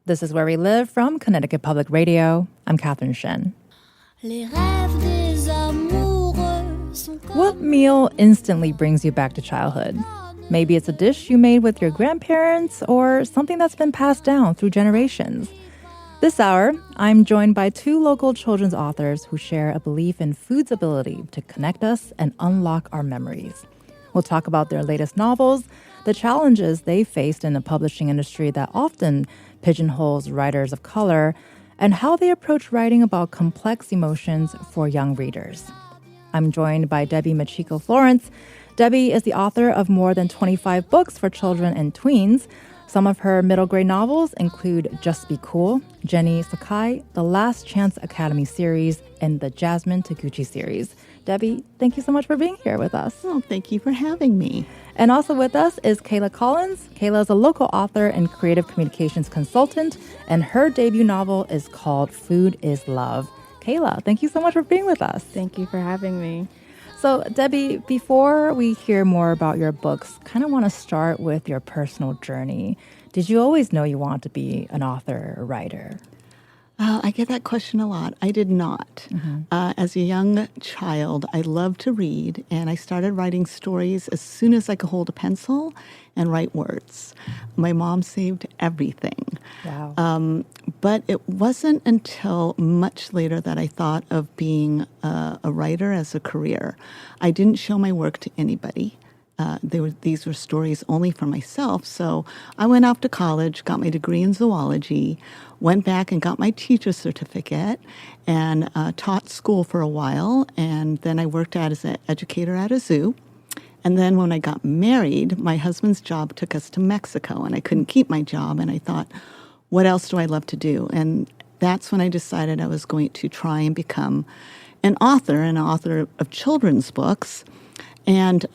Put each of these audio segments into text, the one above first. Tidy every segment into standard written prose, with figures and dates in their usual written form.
This is Where We Live from Connecticut Public Radio. I'm Catherine Shen. What meal instantly brings you back to childhood? Maybe it's a dish you made with your grandparents or something that's been passed down through generations. This hour, I'm joined by two local children's authors who share a belief in food's ability to connect us and unlock our memories. We'll talk about their latest novels, the challenges they faced in the publishing industry that often pigeonholes writers of color, and how they approach writing about complex emotions for young readers. I'm joined by Debbie Machiko-Florence. Debbie is the author of more than 25 books for children and tweens. Some of her middle grade novels include Just Be Cool, Jenny Sakai, the Last Chance Academy series, and the Jasmine Taguchi series. Debbie, thank you so much for being here with us. Oh, thank you for having me. And also with us is Kayla Collins. Kayla is a local author and creative communications consultant, and her debut novel is called Food is Love. Kayla, thank you so much for being with us. Thank you for having me. So, Debbie, before we hear more about your books, kind of want to start with your personal journey. Did you always know you wanted to be an author or writer? I get that question a lot. I did not. As a young child, I loved to read, and I started writing stories as soon as I could hold a pencil and write words. My mom saved everything. Wow. But it wasn't until much later that I thought of being a writer as a career. I didn't show my work to anybody. These were stories only for myself. So I went off to college, got my degree in zoology, went back and got my teacher's certificate, and taught school for a while. And then I worked as an educator at a zoo. And then when I got married, my husband's job took us to Mexico, and I couldn't keep my job. And I thought, what else do I love to do? And that's when I decided I was going to try and become an author of children's books. And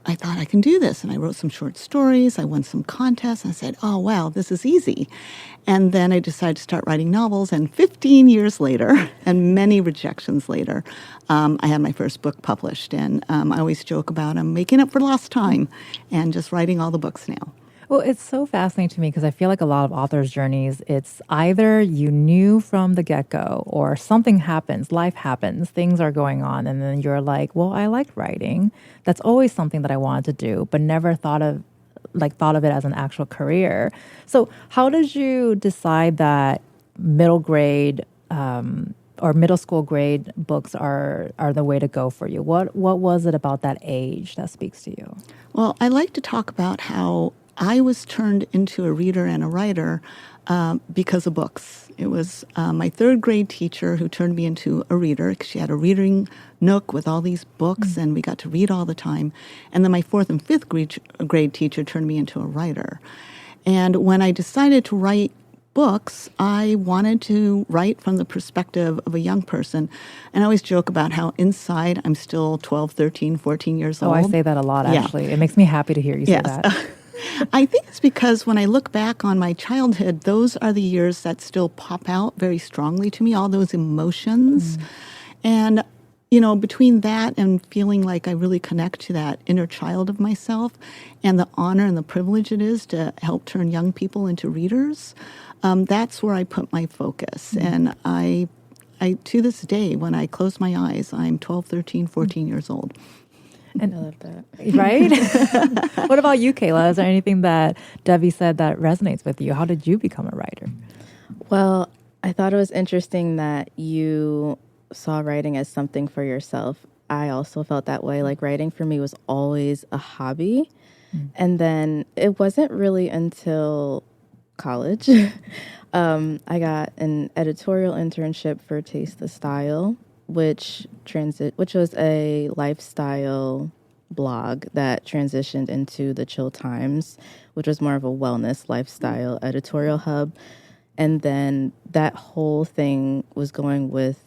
I thought I can do this. And I wrote some short stories. I won some contests. And I said, oh, wow, this is easy. And then I decided to start writing novels. And 15 years later, and many rejections later, I had my first book published. And I always joke about I'm making up for lost time and just writing all the books now. Well, it's so fascinating to me because I feel like a lot of authors' journeys, it's either you knew from the get-go or something happens, life happens, things are going on, and then you're like, well, I like writing. That's always something that I wanted to do, but never thought of it as an actual career. So how did you decide that middle grade or middle school grade books are the way to go for you? What was it about that age that speaks to you? Well, I like to talk about how I was turned into a reader and a writer because of books. It was my third grade teacher who turned me into a reader because she had a reading nook with all these books, and we got to read all the time. And then my fourth and fifth grade teacher turned me into a writer. And when I decided to write books, I wanted to write from the perspective of a young person. And I always joke about how inside I'm still 12, 13, 14 years old. Oh, I say that a lot, actually. Yeah. It makes me happy to hear you say that. I think it's because when I look back on my childhood, those are the years that still pop out very strongly to me, all those emotions. And, between that and feeling like I really connect to that inner child of myself and the honor and the privilege it is to help turn young people into readers, that's where I put my focus. And I, to this day, when I close my eyes, I'm 12, 13, 14 years old. And I love that. Right? What about you, Kayla? Is there anything that Debbie said that resonates with you? How did you become a writer? Well, I thought it was interesting that you saw writing as something for yourself. I also felt that way. Like writing for me was always a hobby. And then it wasn't really until college. I got an editorial internship for Taste the Style, which was a lifestyle blog that transitioned into the Chill Times, which was more of a wellness lifestyle editorial hub. And then that whole thing was going with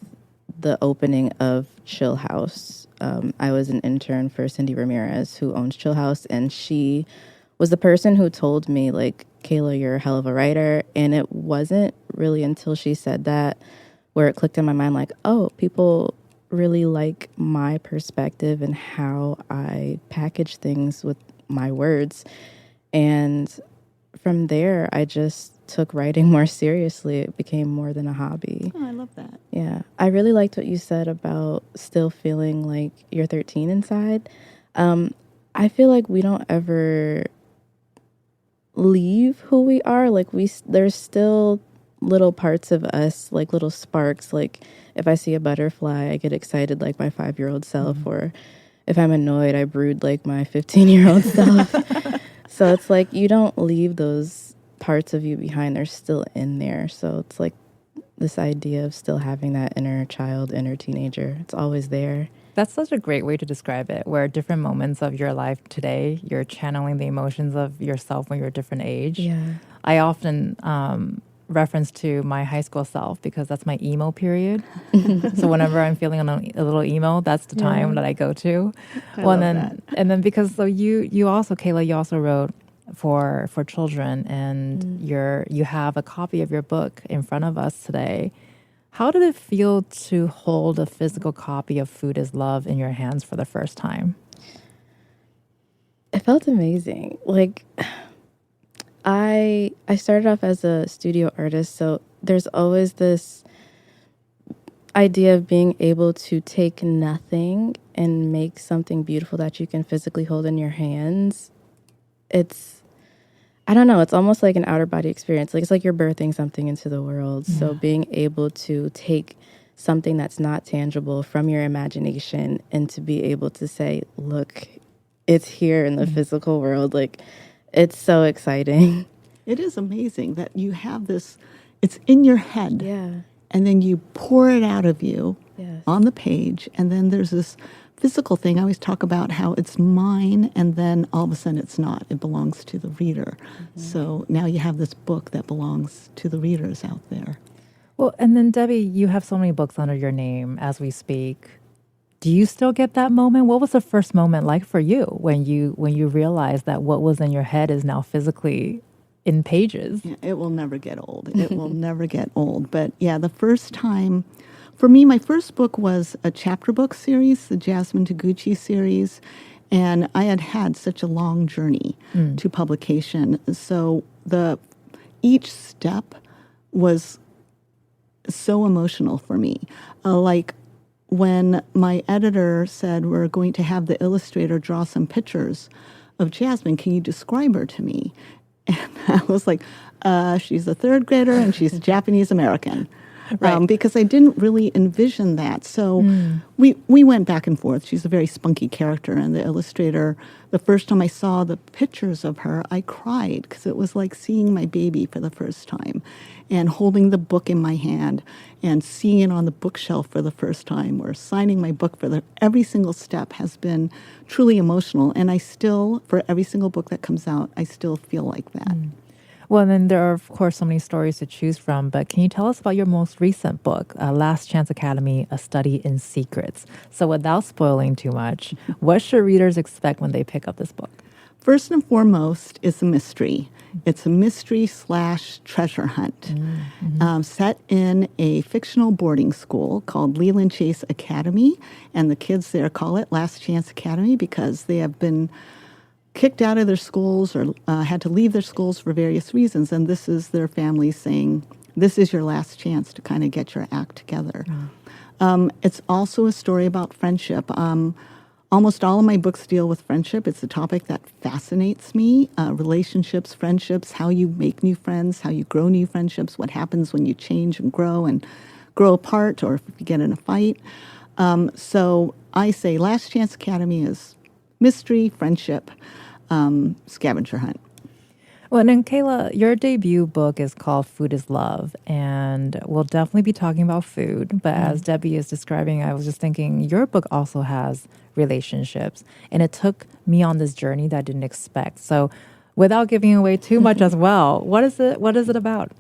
the opening of Chill House. I was an intern for Cindy Ramirez, who owns Chill House, and she was the person who told me, like, Kayla, you're a hell of a writer. And it wasn't really until she said that where it clicked in my mind, like, oh, people really like my perspective and how I package things with my words. And from there, I just took writing more seriously. It became more than a hobby. Oh, I love that. Yeah. I really liked what you said about still feeling like you're 13 inside. I feel like we don't ever leave who we are. Like there's still little parts of us, like little sparks. Like if I see a butterfly, I get excited like my 5-year-old self, or if I'm annoyed, I brood like my 15-year-old self. So it's like you don't leave those parts of you behind. They're still in there. So it's like this idea of still having that inner child, inner teenager. It's always there. That's such a great way to describe it, where different moments of your life today, you're channeling the emotions of yourself when you're a different age. Yeah. I often reference to my high school self because that's my emo period. So whenever I'm feeling a little emo, that's the time that I go to. And then because so you also, Kayla, you also wrote for children, and you have a copy of your book in front of us today. How did it feel to hold a physical copy of Food is Love in your hands for the first time? It felt amazing. Like I started off as a studio artist, so there's always this idea of being able to take nothing and make something beautiful that you can physically hold in your hands. I don't know, it's almost like an outer body experience. Like it's like you're birthing something into the world. Yeah. So being able to take something that's not tangible from your imagination and to be able to say, look, it's here in the physical world. Like it's so exciting. It is amazing that you have this, it's in your head. Yeah. And then you pour it out of you Yes. on the page. And then there's this physical thing. I always talk about how it's mine, and then all of a sudden it's not. It belongs to the reader. So now you have this book that belongs to the readers out there. Well, and then Debbie, you have so many books under your name as we speak. Do you still get that moment? What was the first moment like for you when you realized that what was in your head is now physically in pages? Yeah, it will never get old. It will never get old. But yeah, the first time, for me, my first book was a chapter book series, the Jasmine Taguchi series, and I had had such a long journey to publication. So each step was so emotional for me. Like when my editor said, we're going to have the illustrator draw some pictures of Jasmine, can you describe her to me? And I was like, she's a third grader and she's Japanese American. Right. Because I didn't really envision that. So we went back and forth. She's a very spunky character. And the illustrator, the first time I saw the pictures of her, I cried because it was like seeing my baby for the first time and holding the book in my hand and seeing it on the bookshelf for the first time, or signing my book every single step has been truly emotional. And I still, for every single book that comes out, I still feel like that. Well, and then there are, of course, so many stories to choose from, but can you tell us about your most recent book, Last Chance Academy, A Study in Secrets? So without spoiling too much, what should readers expect when they pick up this book? First and foremost, it's a mystery. It's a mystery/treasure hunt set in a fictional boarding school called Leland Chase Academy, and the kids there call it Last Chance Academy because they have been kicked out of their schools or had to leave their schools for various reasons. And this is their family saying, this is your last chance to kind of get your act together. It's also a story about friendship. Almost all of my books deal with friendship. It's a topic that fascinates me. Relationships, friendships, how you make new friends, how you grow new friendships, what happens when you change and grow apart, or if you get in a fight. So I say Last Chance Academy is mystery, friendship, scavenger hunt. Well, and then Kayla, your debut book is called Food is Love, and we'll definitely be talking about food. But as Debbie is describing, I was just thinking your book also has relationships, and it took me on this journey that I didn't expect. So without giving away too much as well, what is it about?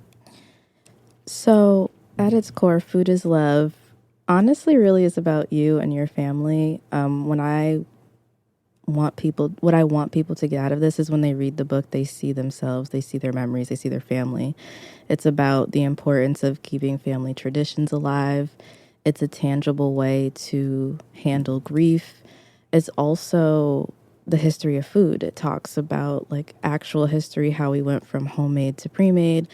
So at its core, Food is Love honestly really is about you and your family. What I want people to get out of this is when they read the book, they see themselves, they see their memories, they see their family. It's about the importance of keeping family traditions alive. It's a tangible way to handle grief. It's also the history of food. It talks about like actual history, how we went from homemade to pre-made,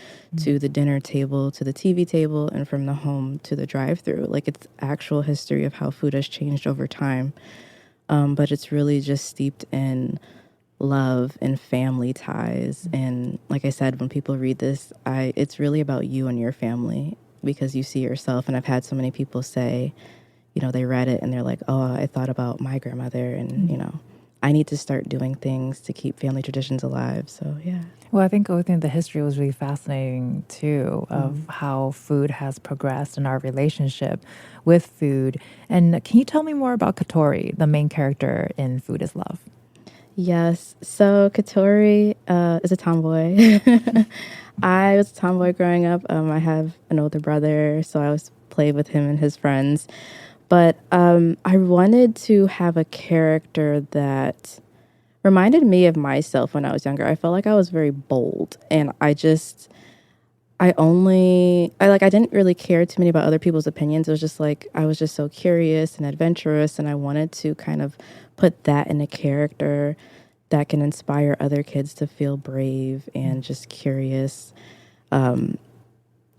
to the dinner table, to the TV table, and from the home to the drive-through. Like it's actual history of how food has changed over time. But it's really just steeped in love and family ties. And like I said, when people read this, it's really about you and your family, because you see yourself. And I've had so many people say, you know, they read it and they're like, oh, I thought about my grandmother, and, you know, I need to start doing things to keep family traditions alive. So, yeah. Well, I think the history was really fascinating, too, of how food has progressed in our relationship with food. And can you tell me more about Katori, the main character in Food is Love? Yes. So Katori is a tomboy. I was a tomboy growing up. I have an older brother, so I always played with him and his friends. But I wanted to have a character that reminded me of myself when I was younger. I felt like I was very bold, and I didn't really care too many about other people's opinions. It was just like, I was just so curious and adventurous, and I wanted to kind of put that in a character that can inspire other kids to feel brave and just curious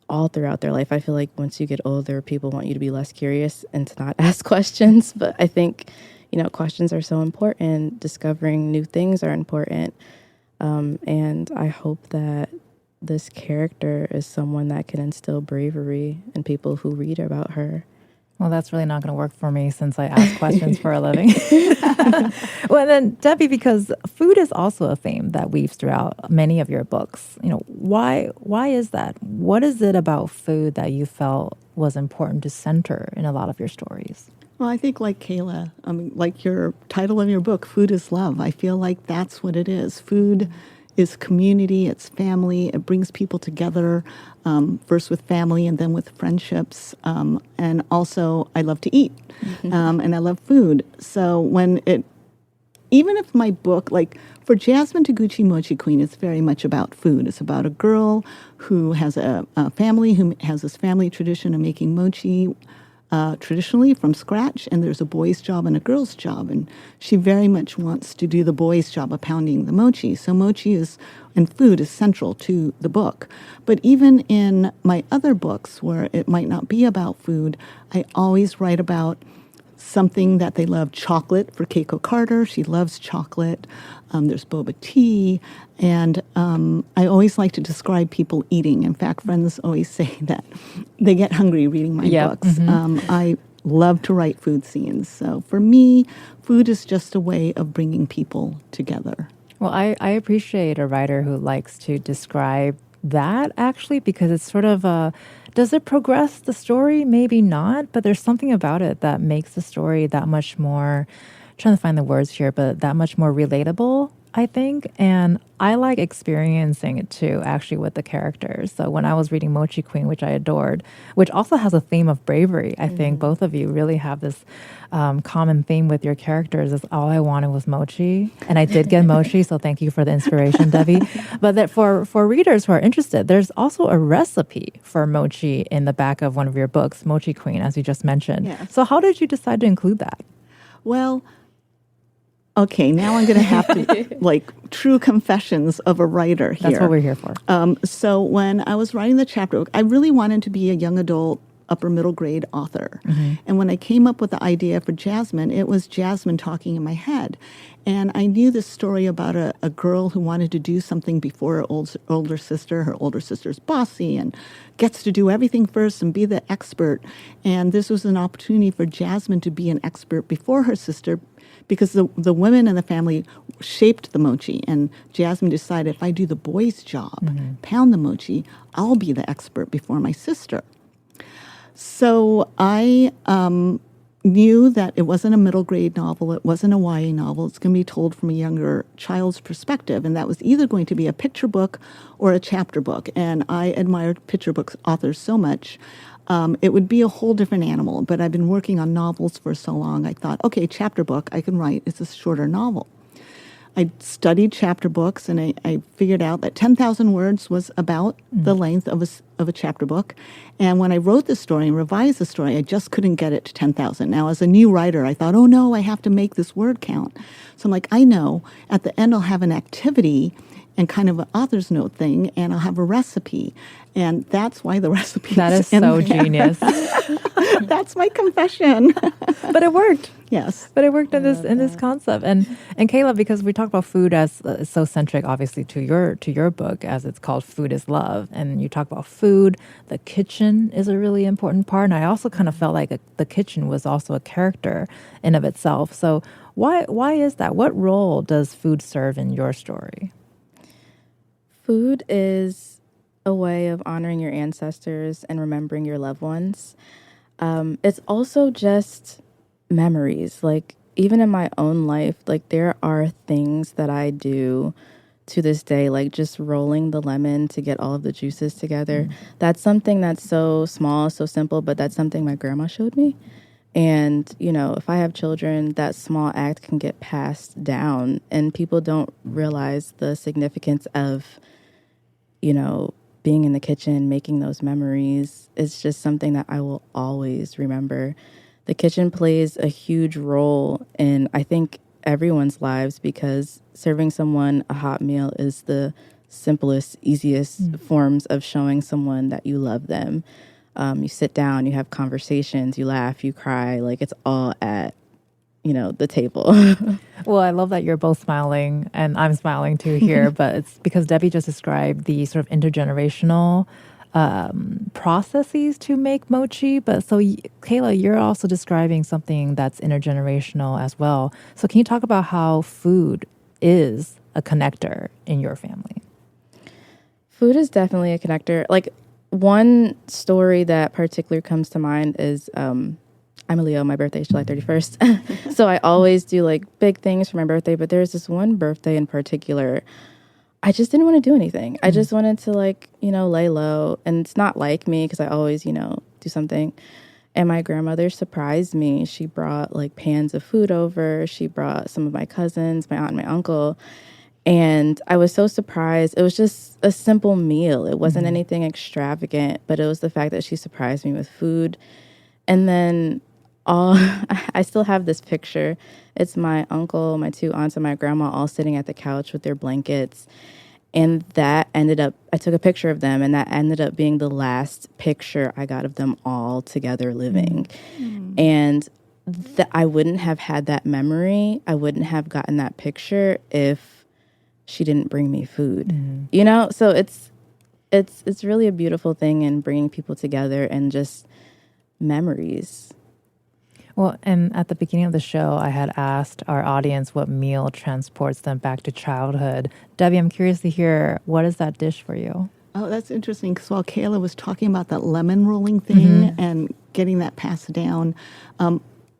all throughout their life. I feel like once you get older, people want you to be less curious and to not ask questions. But I think, you know, questions are so important. Discovering new things are important. And I hope that this character is someone that can instill bravery in people who read about her. Well, that's really not going to work for me since I ask questions for a living. Well, then, Debbie, because food is also a theme that weaves throughout many of your books. You know, why is that? What is it about food that you felt was important to center in a lot of your stories? Well, I think like Kayla, like your title of your book, Food is Love. I feel like that's what it is. Food is community, it's family, it brings people together, first with family and then with friendships. And also, I love to eat, and I love food. So even if my book, like for Jasmine Taguchi Mochi Queen, it's very much about food. It's about a girl who has a family, who has this family tradition of making mochi traditionally from scratch, and there's a boy's job and a girl's job, and she very much wants to do the boy's job of pounding the mochi. So mochi and food is central to the book. But even in my other books where it might not be about food, I always write about something that they love. Chocolate for Keiko Carter. She loves chocolate. There's boba tea. And I always like to describe people eating. In fact, friends always say that they get hungry reading my books. I love to write food scenes. So for me, food is just a way of bringing people together. Well, I appreciate a writer who likes to describe that, actually, because it's sort of does it progress the story? Maybe not, but there's something about it that makes the story that much more, I'm trying to find the words here, but that much more relatable, I think. And I like experiencing it too, actually, with the characters. So when I was reading Mochi Queen, which I adored, which also has a theme of bravery, I think both of you really have this common theme with your characters, is all I wanted was mochi. And I did get mochi, so thank you for the inspiration, Debbie. But that for readers who are interested, there's also a recipe for mochi in the back of one of your books, Mochi Queen, as you just mentioned. Yes. So how did you decide to include that? Well, okay, now I'm going to have to, like, true confessions of a writer here. That's what we're here for. So when I was writing the chapter book, I really wanted to be a young adult, upper middle grade author. And when I came up with the idea for Jasmine, it was Jasmine talking in my head. And I knew this story about a girl who wanted to do something before her older sister. Her older sister's bossy and gets to do everything first and be the expert. And this was an opportunity for Jasmine to be an expert before her sister, because the women in the family shaped the mochi, and Jasmine decided, if I do the boy's job, pound the mochi, I'll be the expert before my sister. So I knew that it wasn't a middle grade novel, it wasn't a YA novel, it's going to be told from a younger child's perspective, and that was either going to be a picture book or a chapter book. And I admired picture book authors so much. It would be a whole different animal, but I've been working on novels for so long, I thought, okay, chapter book, I can write. It's a shorter novel. I studied chapter books, and I figured out that 10,000 words was about the length of a chapter book. And when I wrote the story and revised the story, I just couldn't get it to 10,000. Now, as a new writer, I thought, oh no, I have to make this word count. So I'm like, I know at the end I'll have an activity and kind of an author's note thing, and I'll have a recipe. And that's why the recipe That is so genius. That's my confession. But it worked. Yes. But it worked in this concept. And Kayla, because we talk about food as so centric, obviously, to your book, as it's called Food is Love. And you talk about food, the kitchen is a really important part. And I also kind of felt like the kitchen was also a character in of itself. So why is that? What role does food serve in your story? Food is a way of honoring your ancestors and remembering your loved ones. It's also just memories. Like, even in my own life, like, there are things that I do to this day, like just rolling the lemon to get all of the juices together. That's something that's so small, so simple, but that's something my grandma showed me. And, if I have children, that small act can get passed down, and people don't realize the significance of, being in the kitchen, making those memories. It's just something that I will always remember. The kitchen plays a huge role in, I think, everyone's lives, because serving someone a hot meal is the simplest, easiest forms of showing someone that you love them. You sit down, you have conversations, you laugh, you cry, like, it's all at the table. Well, I love that you're both smiling, and I'm smiling too here, but it's because Debbie just described the sort of intergenerational processes to make mochi. But so, Kayla, you're also describing something that's intergenerational as well. So can you talk about how food is a connector in your family? Food is definitely a connector. Like, one story that particularly comes to mind is, I'm a Leo. My birthday is July 31st. So I always do like big things for my birthday. But there's this one birthday in particular, I just didn't want to do anything. I just wanted to lay low. And it's not like me, because I always, do something. And my grandmother surprised me. She brought like pans of food over. She brought some of my cousins, my aunt and my uncle. And I was so surprised. It was just a simple meal. It wasn't anything extravagant, but it was the fact that she surprised me with food. And then I still have this picture. It's my uncle, my two aunts, and my grandma all sitting at the couch with their blankets. And that ended up, I took a picture of them, and that ended up being the last picture I got of them all together living. And I wouldn't have had that memory. I wouldn't have gotten that picture if she didn't bring me food. So it's really a beautiful thing in bringing people together and just memories. Well, and at the beginning of the show, I had asked our audience what meal transports them back to childhood. Debbie, I'm curious to hear, what is that dish for you? Oh, that's interesting, because while Kayla was talking about that lemon rolling thing and getting that passed down,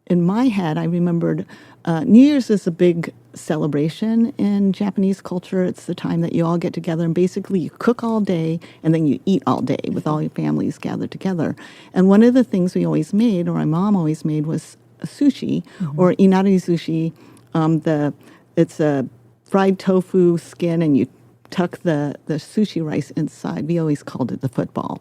in my head, I remembered New Year's is a big celebration in Japanese culture. It's the time that you all get together, and basically you cook all day and then you eat all day with all your families gathered together. And one of the things we always made, or my mom always made, was a sushi, or inari sushi. It's a fried tofu skin, and you tuck the sushi rice inside. We always called it the football.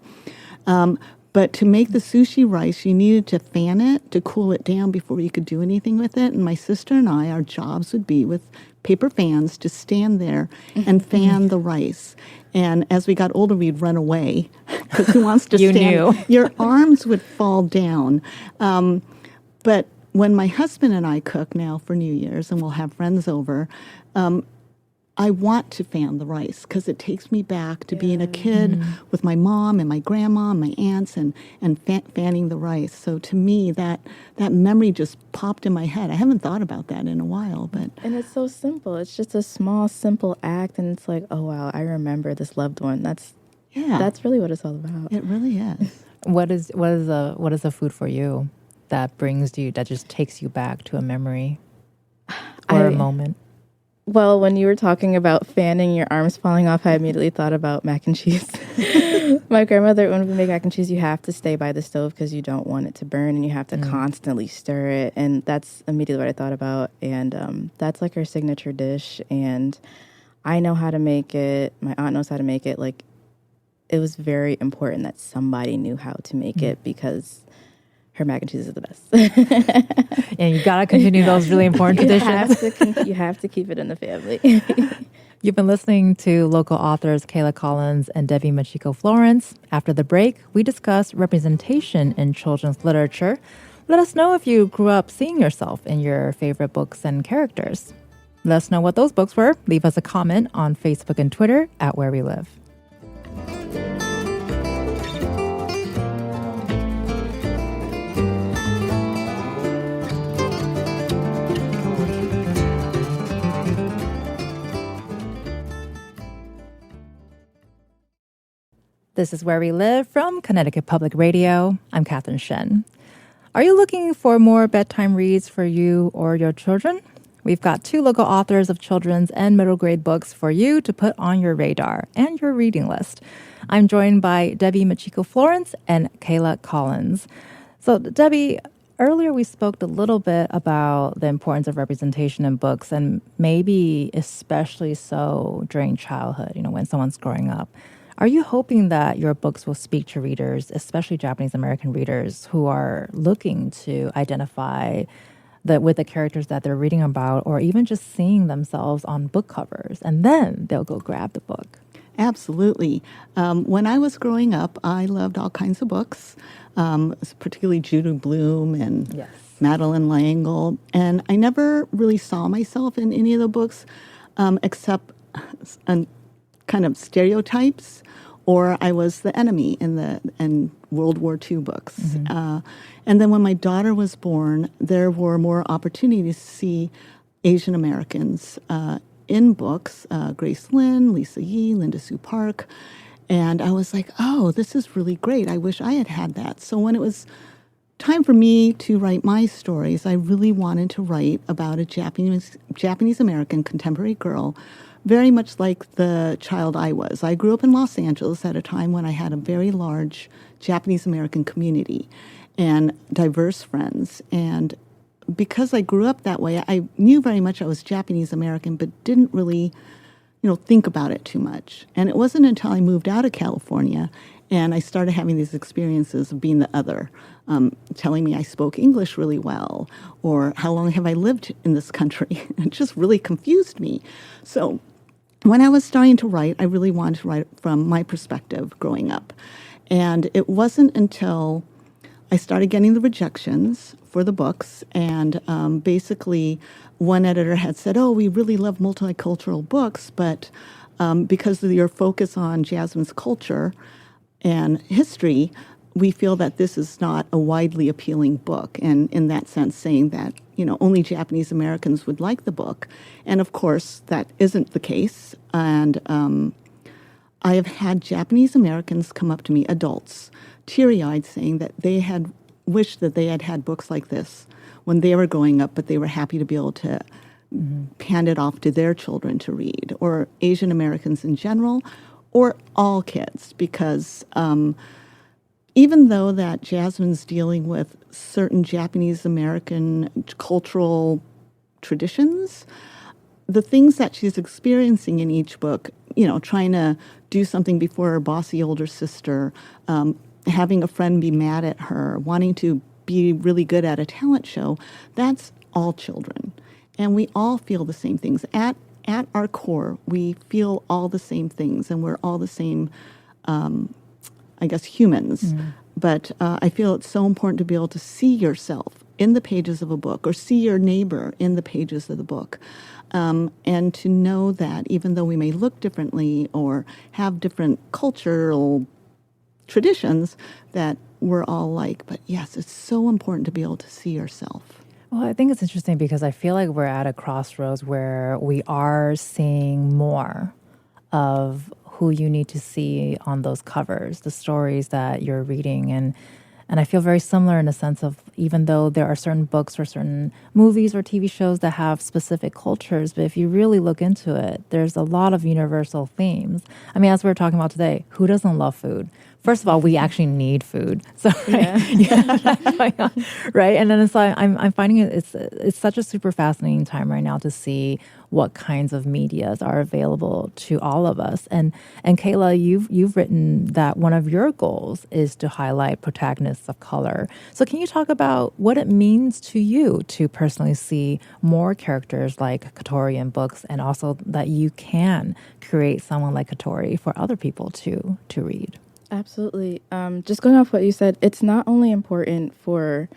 But to make the sushi rice, you needed to fan it to cool it down before you could do anything with it. And my sister and I, our jobs would be with paper fans to stand there and fan the rice. And as we got older, we'd run away, because who wants to You stand? knew. Your arms would fall down. But when my husband and I cook now for New Year's, and we'll have friends over, I want to fan the rice, because it takes me back to being a kid with my mom and my grandma and my aunts and fanning the rice. So to me, that memory just popped in my head. I haven't thought about that in a while, but And it's so simple. It's just a small, simple act, and it's like, oh wow, I remember this loved one. That's really what it's all about. it really is. What is a food for you that that just takes you back to a memory or a moment? Well, when you were talking about fanning your arms falling off, I immediately thought about mac and cheese. My grandmother, when we make mac and cheese, you have to stay by the stove because you don't want it to burn, and you have to constantly stir it. And that's immediately what I thought about. And that's like her signature dish. And I know how to make it. My aunt knows how to make it. Like, it was very important that somebody knew how to make it because her mac and cheese is the best. And you got to continue those really important traditions. You have to keep it in the family. You've been listening to local authors Kayla Collins and Debbie Machiko Florence. After the break, we discuss representation in children's literature. Let us know if you grew up seeing yourself in your favorite books and characters. Let us know what those books were. Leave us a comment on Facebook and Twitter at Where We Live. This is Where We Live from Connecticut Public Radio. I'm Catherine Shen. Are you looking for more bedtime reads for you or your children? We've got 2 local authors of children's and middle grade books for you to put on your radar and your reading list. I'm joined by Debbie Machiko Florence and Kayla Collins. So, Debbie, earlier we spoke a little bit about the importance of representation in books, and maybe especially so during childhood, when someone's growing up. Are you hoping that your books will speak to readers, especially Japanese American readers, who are looking to identify with the characters that they're reading about, or even just seeing themselves on book covers, and then they'll go grab the book? Absolutely. When I was growing up, I loved all kinds of books, particularly Judy Blume and Madeline L'Engle, and I never really saw myself in any of the books except kind of stereotypes, or I was the enemy in World War II books. And then when my daughter was born, there were more opportunities to see Asian Americans in books, Grace Lynn, Lisa Yee, Linda Sue Park. And I was like, oh, this is really great. I wish I had had that. So when it was time for me to write my stories, I really wanted to write about a Japanese American contemporary girl, very much like the child I was. I grew up in Los Angeles at a time when I had a very large Japanese American community and diverse friends. And because I grew up that way, I knew very much I was Japanese American, but didn't really, think about it too much. And it wasn't until I moved out of California and I started having these experiences of being the other, telling me I spoke English really well, or how long have I lived in this country? It just really confused me. So when I was starting to write, I really wanted to write from my perspective growing up. And it wasn't until I started getting the rejections for the books, and basically one editor had said, oh, we really love multicultural books, but because of your focus on Jasmine's culture and history, we feel that this is not a widely appealing book, and in that sense saying that, only Japanese Americans would like the book. And of course, that isn't the case. And I have had Japanese Americans come up to me, adults, teary-eyed, saying that they had wished that they had had books like this when they were growing up, but they were happy to be able to hand it off to their children to read, or Asian Americans in general, or all kids, because even though that Jasmine's dealing with certain Japanese American cultural traditions, the things that she's experiencing in each book, trying to do something before her bossy older sister, having a friend be mad at her, wanting to be really good at a talent show, that's all children. And we all feel the same things. At our core, we feel all the same things, and we're all the same, humans. But I feel it's so important to be able to see yourself in the pages of a book, or see your neighbor in the pages of the book. And to know that even though we may look differently or have different cultural traditions, that we're all alike. But yes, it's so important to be able to see yourself. Well, I think it's interesting because I feel like we're at a crossroads where we are seeing more of who you need to see on those covers, the stories that you're reading. And And I feel very similar in the sense of, even though there are certain books or certain movies or TV shows that have specific cultures, but if you really look into it, there's a lot of universal themes. I mean, as we were talking about today, who doesn't love food? First of all, we actually need food. So, right? Yeah. Right? And then it's like, I'm finding it's such a super fascinating time right now to see what kinds of medias are available to all of us. And Kayla, you've written that one of your goals is to highlight protagonists of color. So can you talk about what it means to you to personally see more characters like Katori in books, and also that you can create someone like Katori for other people to read? Absolutely. Just going off what you said, it's not only important for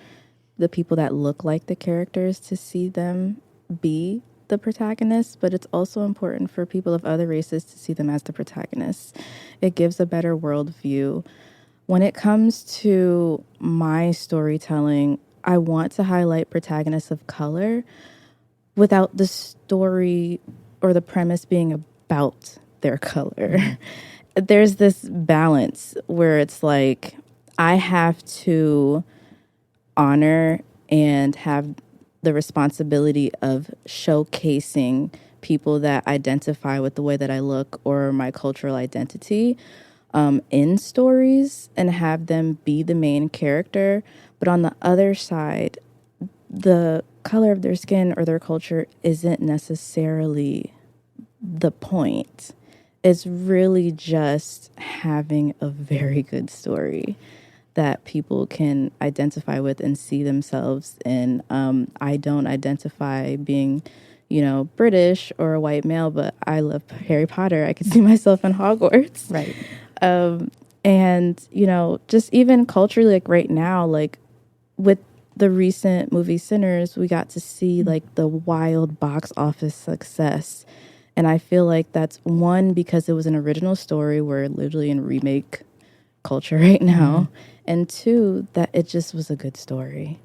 the people that look like the characters to see them be the protagonists, but it's also important for people of other races to see them as the protagonists. It gives a better worldview. When it comes to my storytelling, I want to highlight protagonists of color without the story or the premise being about their color. There's this balance where it's like, I have to honor and have the responsibility of showcasing people that identify with the way that I look or my cultural identity in stories, and have them be the main character. But on the other side, the color of their skin or their culture isn't necessarily the point. It's really just having a very good story that people can identify with and see themselves in. I don't identify being, British or a white male, but I love Harry Potter. I could see myself in Hogwarts. Right. And, just even culturally, like right now, like with the recent movie Sinners, we got to see like the wild box office success. And I feel like that's one, because it was an original story. We're literally in remake culture right now. And two, that it just was a good story.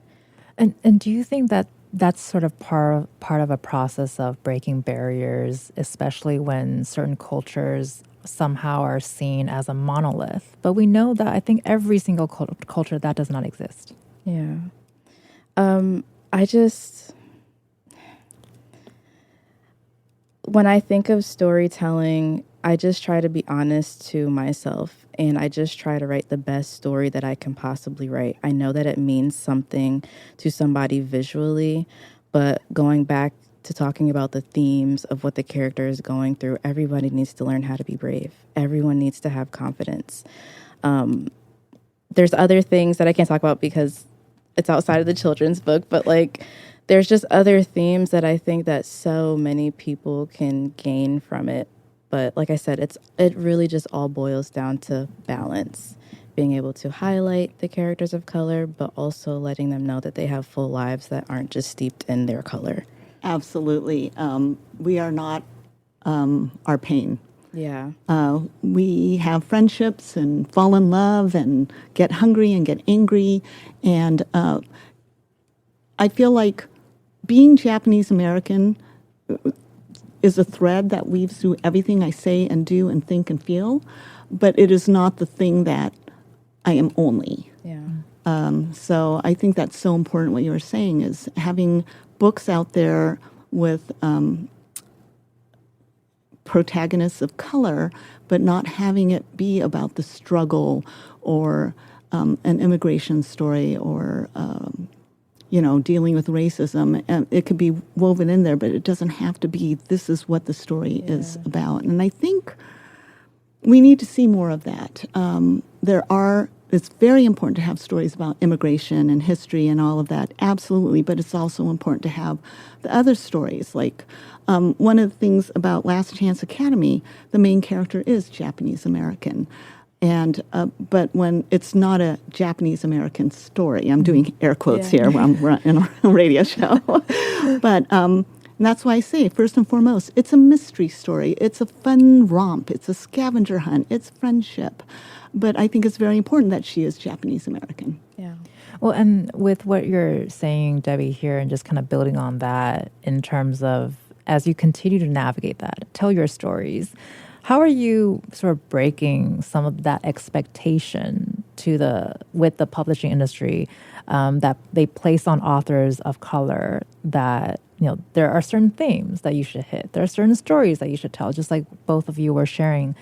And do you think that that's sort of part of a process of breaking barriers, especially when certain cultures somehow are seen as a monolith? But we know that I think every single culture, that does not exist. Yeah. When I think of storytelling, I just try to be honest to myself, and I just try to write the best story that I can possibly write. I know that it means something to somebody visually, but going back to talking about the themes of what the character is going through, everybody needs to learn how to be brave. Everyone needs to have confidence. There's other things that I can't talk about because it's outside of the children's book, but like, there's just other themes that I think that so many people can gain from it. But like I said, it really just all boils down to balance, being able to highlight the characters of color, but also letting them know that they have full lives that aren't just steeped in their color. Absolutely. We are not our pain. Yeah. We have friendships and fall in love and get hungry and get angry. And I feel like being Japanese American is a thread that weaves through everything I say and do and think and feel, but it is not the thing that I am only. Yeah. So I think that's so important. What you were saying is having books out there with protagonists of color, but not having it be about the struggle or an immigration story or dealing with racism. And it could be woven in there, but it doesn't have to be, this is what the story is about. And I think we need to see more of that. It's very important to have stories about immigration and history and all of that, absolutely, but it's also important to have the other stories. Like one of the things about Last Chance Academy, the main character is Japanese American. And but when it's not a Japanese American story, I'm doing air quotes here while I'm in a radio show, but that's why I say, first and foremost, it's a mystery story. It's a fun romp. It's a scavenger hunt. It's friendship. But I think it's very important that she is Japanese American. Yeah. Well, and with what you're saying, Debbie, here, and just kind of building on that in terms of as you continue to navigate that, tell your stories, how are you sort of breaking some of that expectation with the publishing industry, that they place on authors of color that, there are certain themes that you should hit. There are certain stories that you should tell, just like both of you were sharing.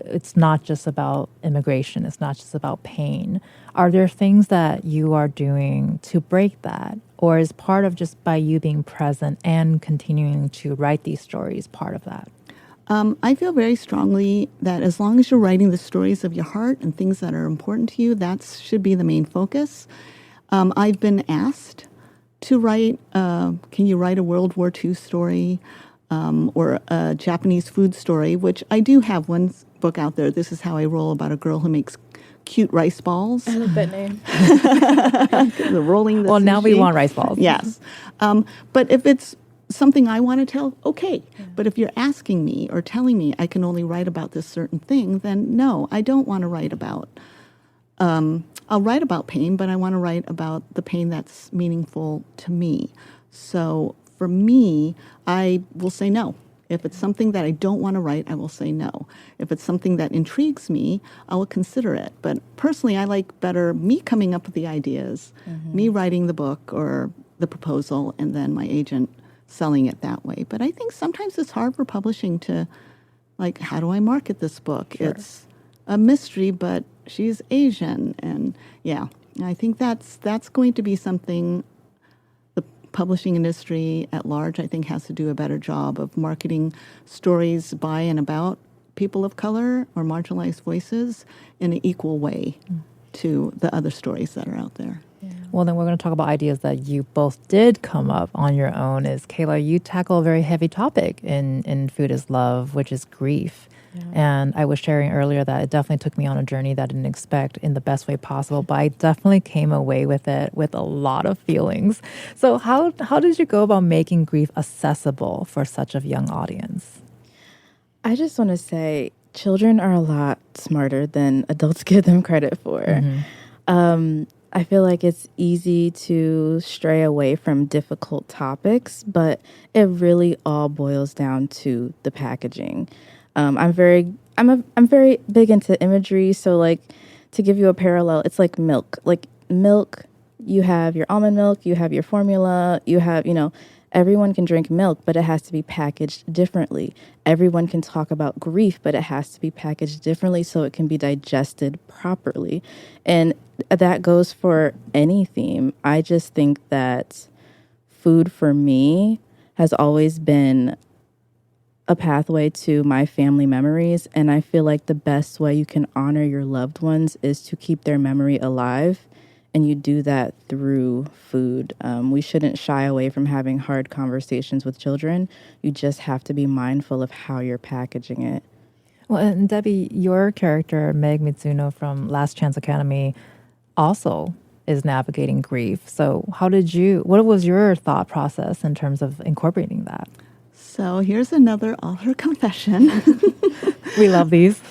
It's not just about immigration. It's not just about pain. Are there things that you are doing to break that? Or is part of just by you being present and continuing to write these stories part of that? I feel very strongly that as long as you're writing the stories of your heart and things that are important to you, that should be the main focus. I've been asked to write, can you write a World War II story or a Japanese food story, which I do have one book out there. This is How I Roll, about a girl who makes cute rice balls. I love that name. Rolling the Well, sushi. now we want rice balls. Yes. But if it's something I want to tell, okay. Yeah. But if you're asking me or telling me I can only write about this certain thing, then no, I don't want to write about. I'll write about pain, but I want to write about the pain that's meaningful to me. So for me, I will say no. If it's something that I don't want to write, I will say no. If it's something that intrigues me, I will consider it. But personally, I like better me coming up with the ideas, me writing the book or the proposal, and then my agent selling it that way. But I think sometimes it's hard for publishing to, like, how do I market this book? Sure. It's a mystery, but she's Asian. And yeah, I think that's going to be something the publishing industry at large, I think, has to do a better job of marketing stories by and about people of color or marginalized voices in an equal way to the other stories that are out there. Yeah. Well, then we're going to talk about ideas that you both did come up on your own. Is Kayla, you tackle a very heavy topic in Food is Love, which is grief. Yeah. And I was sharing earlier that it definitely took me on a journey that I didn't expect in the best way possible, but I definitely came away with it with a lot of feelings. So how did you go about making grief accessible for such a young audience? I just want to say children are a lot smarter than adults give them credit for. Mm-hmm. I feel like it's easy to stray away from difficult topics, but it really all boils down to the packaging. I'm very big into imagery, so like to give you a parallel, it's like milk. Like milk, you have your almond milk, you have your formula, you have, everyone can drink milk, but it has to be packaged differently. Everyone can talk about grief, but it has to be packaged differently so it can be digested properly. And that goes for any theme. I just think that food for me has always been a pathway to my family memories, and I feel like the best way you can honor your loved ones is to keep their memory alive, and you do that through food. We shouldn't shy away from having hard conversations with children. You just have to be mindful of how you're packaging it. Well, and Debbie, your character, Meg Mitsuno from Last Chance Academy, also is navigating grief. So what was your thought process in terms of incorporating that? So here's another author confession. We love these.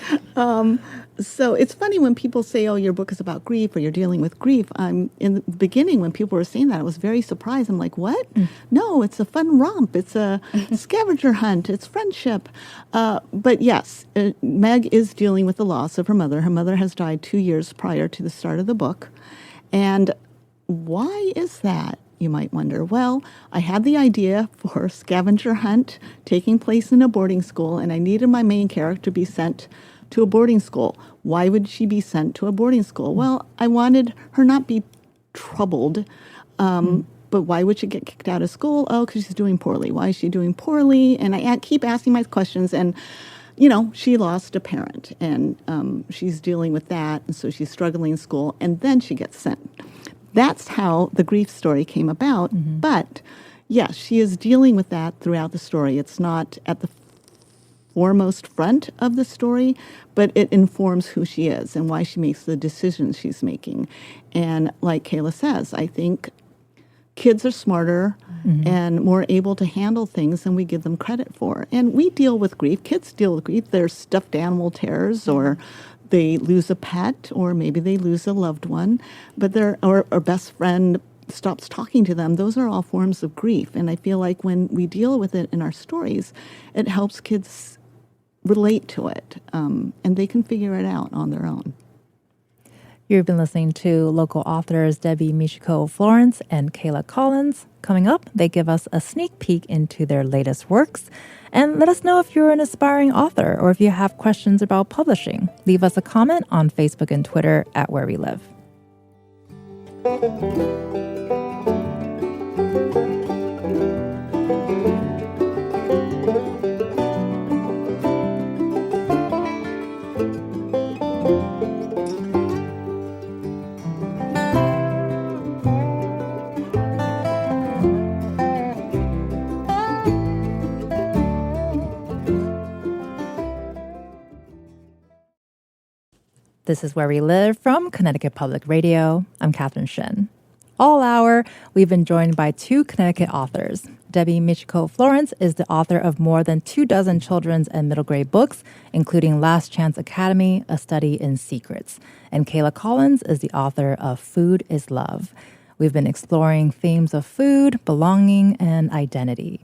So it's funny when people say, oh, your book is about grief or you're dealing with grief. In the beginning, when people were saying that, I was very surprised. I'm like, what? No, it's a fun romp. It's a scavenger hunt. It's friendship. But yes, Meg is dealing with the loss of her mother. Her mother has died 2 years prior to the start of the book. And why is that? You might wonder. Well, I had the idea for a scavenger hunt taking place in a boarding school, and I needed my main character to be sent to a boarding school. Why would she be sent to a boarding school? Well, I wanted her not be troubled, but why would she get kicked out of school? Oh, because she's doing poorly. Why is she doing poorly? And I keep asking my questions, and she lost a parent, and she's dealing with that, and so she's struggling in school, and then she gets sent. That's how the grief story came about. Mm-hmm. But yes, she is dealing with that throughout the story. It's not at the foremost front of the story, but it informs who she is and why she makes the decisions she's making. And like Kayla says, I think kids are smarter and more able to handle things than we give them credit for. And we deal with grief. Kids deal with grief. There's stuffed animal tears, or they lose a pet, or maybe they lose a loved one, but or best friend stops talking to them. Those are all forms of grief. And I feel like when we deal with it in our stories, it helps kids relate to it, and they can figure it out on their own. You've been listening to local authors Debbie Michiko Florence and Kayla Collins. Coming up, they give us a sneak peek into their latest works. And let us know if you're an aspiring author or if you have questions about publishing. Leave us a comment on Facebook and Twitter at Where We Live. This is Where We Live from Connecticut Public Radio. I'm Catherine Shin. All hour, we've been joined by two Connecticut authors. Debbie Michiko Florence is the author of more than 24 children's and middle grade books, including Last Chance Academy, A Study in Secrets. And Kayla Collins is the author of Food is Love. We've been exploring themes of food, belonging, and identity.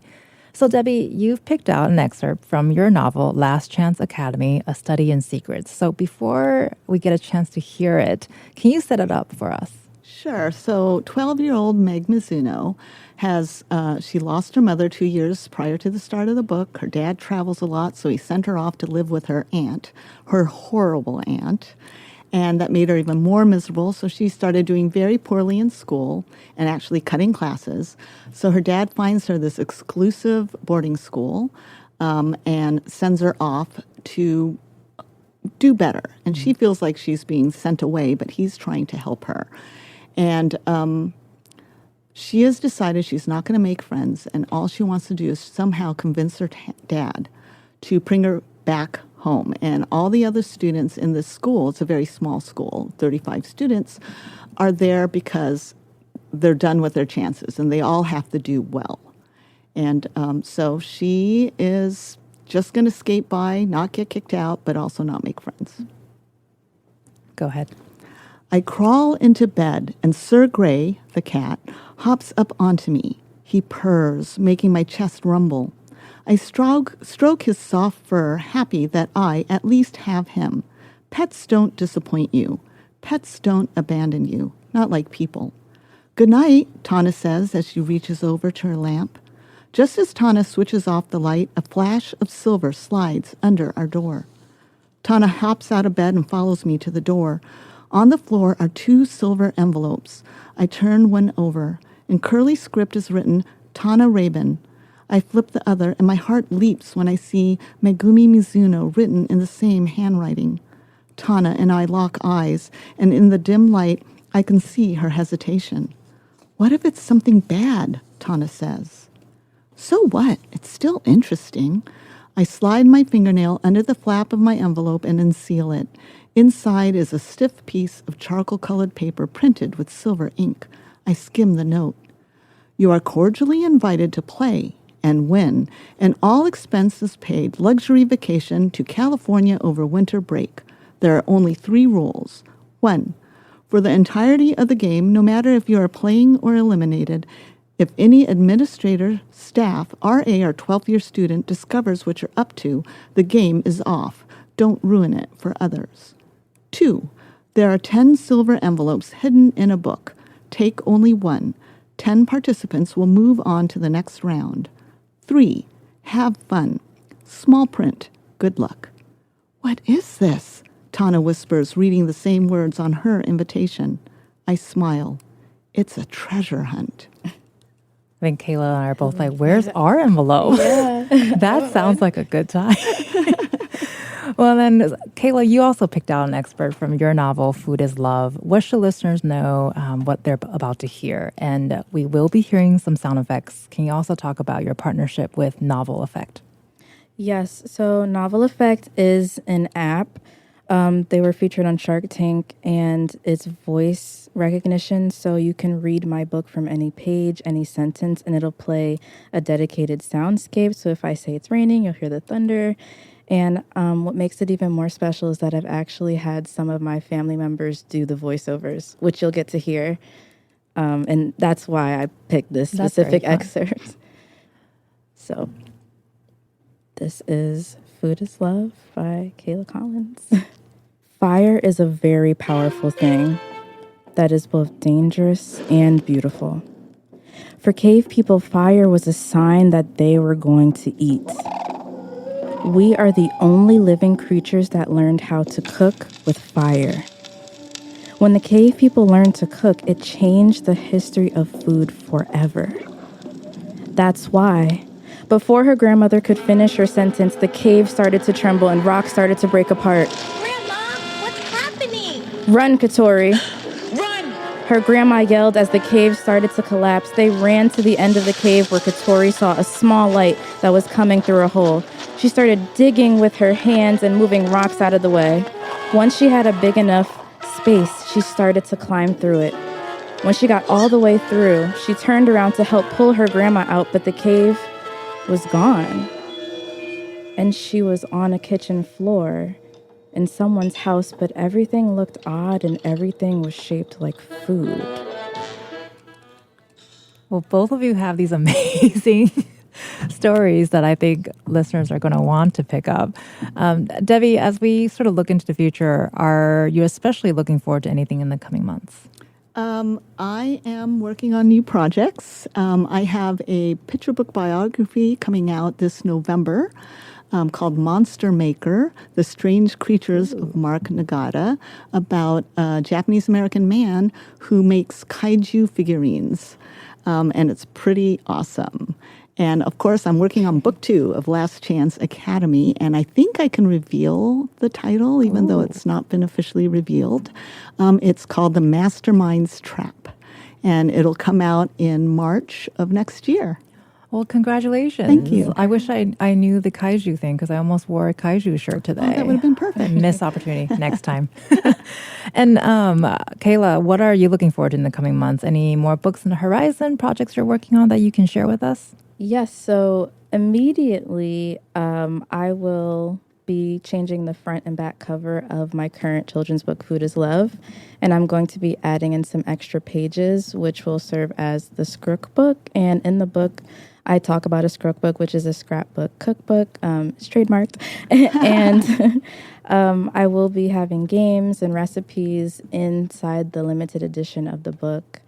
So, Debbie, you've picked out an excerpt from your novel, Last Chance Academy, A Study in Secrets. So before we get a chance to hear it, can you set it up for us? Sure. So 12-year-old Meg Mizuno she lost her mother 2 years prior to the start of the book. Her dad travels a lot, so he sent her off to live with her aunt, her horrible aunt. And that made her even more miserable. So she started doing very poorly in school and actually cutting classes. So her dad finds her this exclusive boarding school and sends her off to do better. And she feels like she's being sent away, but he's trying to help her. And she has decided she's not going to make friends. And all she wants to do is somehow convince her dad to bring her back home. And all the other students in this school, it's a very small school, 35 students, are there because they're done with their chances and they all have to do well. And so she is just going to skate by, not get kicked out, but also not make friends. Go ahead. I crawl into bed and Sir Gray, the cat, hops up onto me. He purrs, making my chest rumble. I stroke his soft fur, happy that I at least have him. Pets don't disappoint you. Pets don't abandon you, not like people. Good night, Tana says as she reaches over to her lamp. Just as Tana switches off the light, a flash of silver slides under our door. Tana hops out of bed and follows me to the door. On the floor are 2 silver envelopes. I turn one over. In curly script is written, Tana Rabin. I flip the other, and my heart leaps when I see Megumi Mizuno written in the same handwriting. Tana and I lock eyes, and in the dim light, I can see her hesitation. What if it's something bad? Tana says. So what? It's still interesting. I slide my fingernail under the flap of my envelope and unseal it. Inside is a stiff piece of charcoal-colored paper printed with silver ink. I skim the note. You are cordially invited to play and win an all-expenses paid luxury vacation to California over winter break. There are only 3 rules. 1. For the entirety of the game, no matter if you are playing or eliminated, if any administrator, staff, RA, or 12th year student discovers what you're up to, the game is off. Don't ruin it for others. 2. There are 10 silver envelopes hidden in a book. Take only one. 10 participants will move on to the next round. 3. Have fun. Small print. Good luck. What is this? Tana whispers, reading the same words on her invitation. I smile. It's a treasure hunt. I think Kayla and I are both like, where's our envelope? Yeah. That sounds like a good time. Well, then, Kayla, you also picked out an expert from your novel, Food is Love. What should listeners know what they're about to hear? And we will be hearing some sound effects. Can you also talk about your partnership with Novel Effect? Yes. So Novel Effect is an app. They were featured on Shark Tank, and it's voice recognition. So you can read my book from any page, any sentence, and it'll play a dedicated soundscape. So if I say it's raining, you'll hear the thunder. And what makes it even more special is that I've actually had some of my family members do the voiceovers, which you'll get to hear. And that's why I picked this specific excerpt. So this is Food is Love by Kayla Collins. Fire is a very powerful thing that is both dangerous and beautiful. For cave people, fire was a sign that they were going to eat. We are the only living creatures that learned how to cook with fire. When the cave people learned to cook, it changed the history of food forever. That's why, before her grandmother could finish her sentence, the cave started to tremble and rocks started to break apart. Grandma, what's happening? Run, Katori! Run! Her grandma yelled as the cave started to collapse. They ran to the end of the cave where Katori saw a small light that was coming through a hole. She started digging with her hands and moving rocks out of the way. Once she had a big enough space, she started to climb through it. When she got all the way through, she turned around to help pull her grandma out, but the cave was gone. And she was on a kitchen floor in someone's house, but everything looked odd and everything was shaped like food. Well, both of you have these amazing stories that I think listeners are going to want to pick up. Debbie, as we sort of look into the future, are you especially looking forward to anything in the coming months? I am working on new projects. I have a picture book biography coming out this November called Monster Maker, The Strange Creatures of Mark Nagata, about a Japanese-American man who makes kaiju figurines. And it's pretty awesome. And of course, I'm working on book 2 of Last Chance Academy, and I think I can reveal the title, even though it's not been officially revealed. It's called The Mastermind's Trap, and it'll come out in March of next year. Well, congratulations. Thank you. I wish I knew the kaiju thing because I almost wore a kaiju shirt today. Oh, that would have been perfect. Missed opportunity next time. And Kayla, what are you looking forward to in the coming months? Any more books on the horizon, projects you're working on that you can share with us? Yes, so immediately I will be changing the front and back cover of my current children's book, Food is Love, and I'm going to be adding in some extra pages, which will serve as the Scrook book. And in the book, I talk about a Scrook book, which is a scrapbook cookbook. It's trademarked. And I will be having games and recipes inside the limited edition of the book.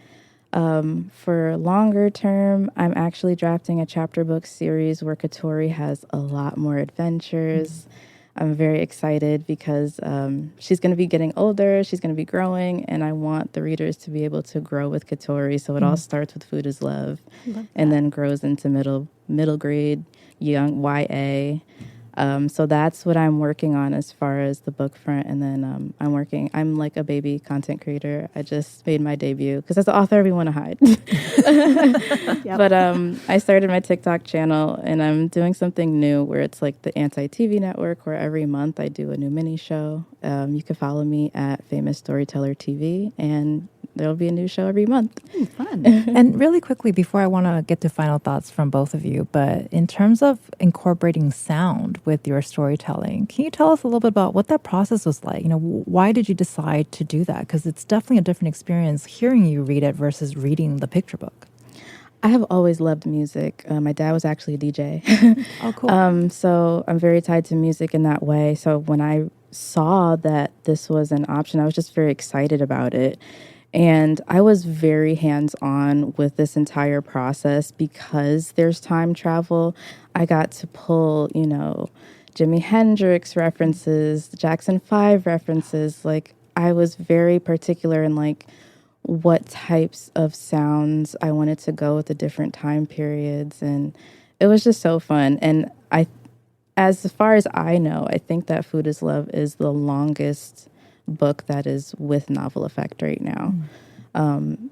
For longer term, I'm actually drafting a chapter book series where Katori has a lot more adventures. I'm very excited because she's going to be getting older, she's going to be growing, and I want the readers to be able to grow with Katori. So it all starts with Food is Love and then grows into middle grade, young YA. So that's what I'm working on as far as the book front. And then I'm like a baby content creator. I just made my debut because as an author, we want to hide. Yep. But I started my TikTok channel and I'm doing something new where it's like the Anti-TV Network where every month I do a new mini show. You can follow me at Famous Storyteller TV and there'll be a new show every month. Fun. And really quickly, before I want to get to final thoughts from both of you, but in terms of incorporating sound with your storytelling, can you tell us a little bit about what that process was like? You know, why did you decide to do that? Because it's definitely a different experience hearing you read it versus reading the picture book. I have always loved music. My dad was actually a DJ. Oh, cool. So I'm very tied to music in that way. So when I saw that this was an option, I was just very excited about it. And I was very hands-on with this entire process because there's time travel. I got to pull, Jimi Hendrix references, Jackson 5 references. Like, I was very particular in, what types of sounds I wanted to go with the different time periods. And it was just so fun. And as far as I know, I think that Food is Love is the longest book that is with Novel Effect right now.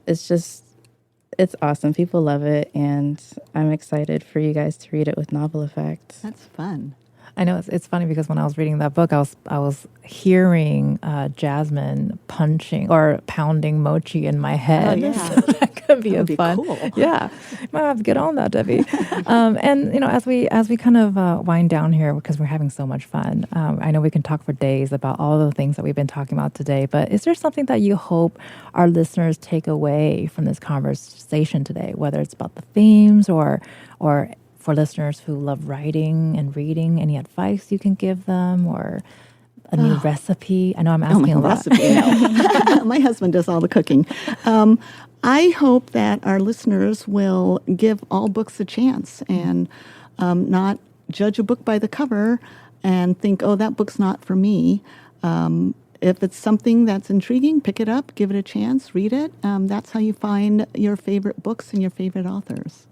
It's awesome. People love it, and I'm excited for you guys to read it with Novel Effect. That's fun. I know it's funny because when I was reading that book, I was hearing Jasmine punching or pounding mochi in my head. Oh, yeah. So that could be That would fun. be cool. Yeah, you might have to get on that, Debbie. And as we kind of wind down here because we're having so much fun, I know we can talk for days about all the things that we've been talking about today. But is there something that you hope our listeners take away from this conversation today, whether it's about the themes or for listeners who love writing and reading, any advice you can give them or a new recipe? I know I'm asking a lot. Recipe, no. My husband does all the cooking. I hope that our listeners will give all books a chance and not judge a book by the cover and think, oh, that book's not for me. If it's something that's intriguing, pick it up, give it a chance, read it. That's how you find your favorite books and your favorite authors.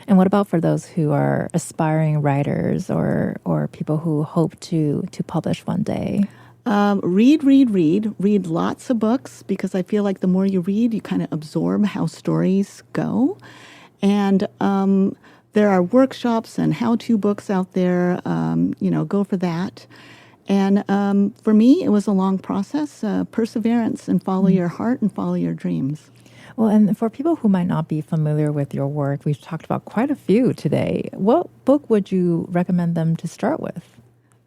And what about for those who are aspiring writers or people who hope to publish one day? Read lots of books, because I feel like the more you read, you kind of absorb how stories go. And there are workshops and how-to books out there. Go for that. And for me, it was a long process, perseverance, and follow your heart and follow your dreams. Well, and for people who might not be familiar with your work, we've talked about quite a few today. What book would you recommend them to start with?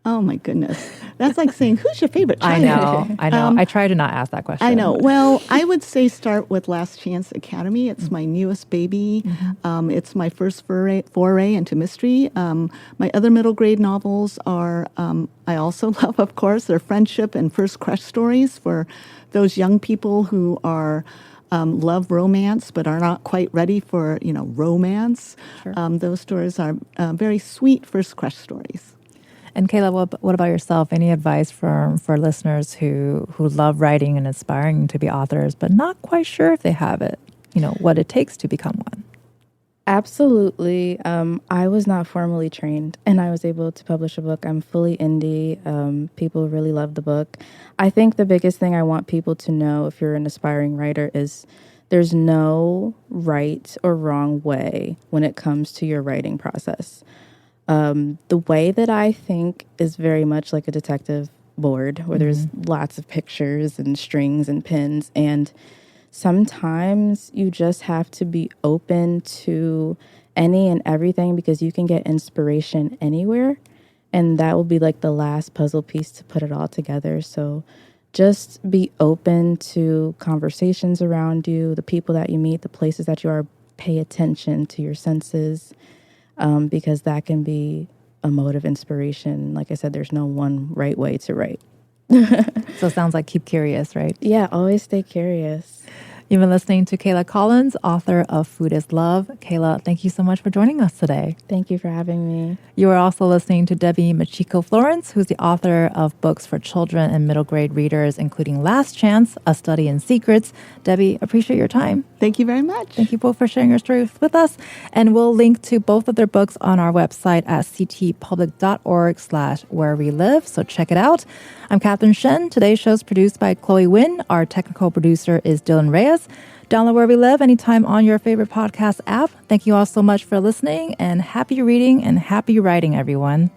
Oh, my goodness. That's like saying, who's your favorite child? I know. I try to not ask that question. I know. Well, I would say start with Last Chance Academy. It's my newest baby. It's my first foray into mystery. My other middle grade novels are, I also love, of course, they're friendship and first crush stories for those young people who are love romance but are not quite ready for, romance. Sure. Those stories are very sweet first crush stories. And Kayla, what about yourself? Any advice for listeners who love writing and aspiring to be authors, but not quite sure if they have it, what it takes to become one? Absolutely. I was not formally trained, and I was able to publish a book. I'm fully indie. People really love the book. I think the biggest thing I want people to know if you're an aspiring writer is there's no right or wrong way when it comes to your writing process. The way that I think is very much like a detective board where there's lots of pictures and strings and pins. And sometimes you just have to be open to any and everything because you can get inspiration anywhere. And that will be like the last puzzle piece to put it all together. So just be open to conversations around you, the people that you meet, the places that you are. Pay attention to your senses. Because that can be a mode of inspiration. Like I said, there's no one right way to write. So it sounds like keep curious, right? Yeah, always stay curious. You've been listening to Kayla Collins, author of Food is Love. Kayla, thank you so much for joining us today. Thank you for having me. You are also listening to Debbie Machiko-Florence, who's the author of books for children and middle grade readers, including Last Chance, A Study in Secrets. Debbie, appreciate your time. Thank you very much. Thank you both for sharing your stories with us. And we'll link to both of their books on our website at ctpublic.org/wherewelive. So check it out. I'm Catherine Shen. Today's show is produced by Chloe Wynn. Our technical producer is Dylan Reyes. Download Where We Live anytime on your favorite podcast app. Thank you all so much for listening, and happy reading and happy writing, everyone.